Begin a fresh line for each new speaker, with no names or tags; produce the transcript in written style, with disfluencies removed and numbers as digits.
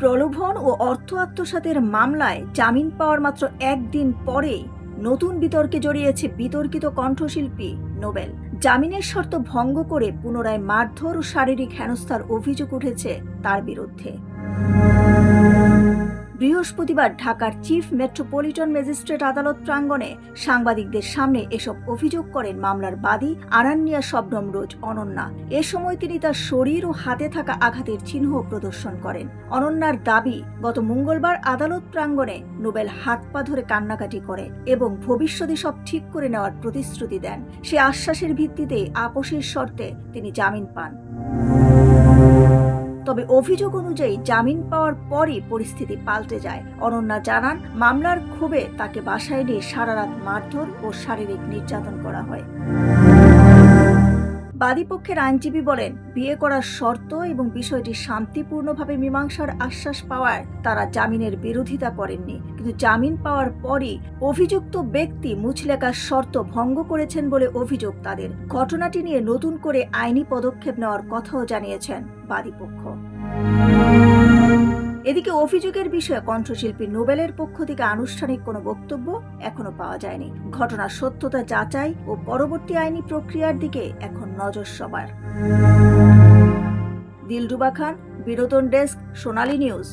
প্রলোভন ও অর্থ আত্মসাতের মামলায় জামিন পাওয়ার মাত্র একদিন পরেই নতুন বিতর্কে জড়িয়েছে বিতর্কিত কণ্ঠশিল্পী নোবেল। জামিনের শর্ত ভঙ্গ করে পুনরায় মারধর ও শারীরিক হেনস্থার অভিযোগ উঠেছে তার বিরুদ্ধে। বৃহস্পতিবার ঢাকার চিফ মেট্রোপলিটন ম্যাজিস্ট্রেট আদালত প্রাঙ্গণে সাংবাদিকদের সামনে এসব অভিযোগ করেন মামলার বাদী আরান্নিয়া শবনম রোজ অনন্যা। এ সময় তিনি তার শরীর ও হাতে থাকা আঘাতের চিহ্ন প্রদর্শন করেন। অনন্যার দাবি, গত মঙ্গলবার আদালত প্রাঙ্গণে নোবেল হাত পা ধরে কান্নাকাটি করে এবং ভবিষ্যতে সব ঠিক করে নেওয়ার প্রতিশ্রুতি দেন। সে আশ্বাসের ভিত্তিতে আপোষের শর্তে তিনি জামিন পান। তবে অভিযোগ অনুযায়ী জামিন পাওয়ার পরই পরিস্থিতি পাল্টে যায়। অনন্যা জানান, মামলার ক্ষোভে তাকে বাসায় নিয়ে সারা রাত মারধর ও শারীরিক নির্যাতন করা হয়। বাদীপক্ষের আইনজীবী বলেন, বিয়ে করার শর্ত এবং বিষয়টি শান্তিপূর্ণভাবে মীমাংসার আশ্বাস পাওয়ায় তারা জামিনের বিরোধিতা করেননি, কিন্তু জামিন পাওয়ার পরই অভিযুক্ত ব্যক্তি মুচলেকার শর্ত ভঙ্গ করেছেন বলে অভিযোগ তাদের। ঘটনাটি নিয়ে নতুন করে আইনি পদক্ষেপ নেওয়ার কথাও জানিয়েছেন বাদীপক্ষ। এদিকে অভিযোগের বিষয়ে কণ্ঠশিল্পী নোবেলের পক্ষ থেকে আনুষ্ঠানিক কোনো বক্তব্য এখনো পাওয়া যায়নি। ঘটনার সত্যতা যাচাই ও পরবর্তী আইনি প্রক্রিয়ার দিকে এখন নজর সবার। দিলরুবা খান, বিনোদন ডেস্ক, সোনালী নিউজ।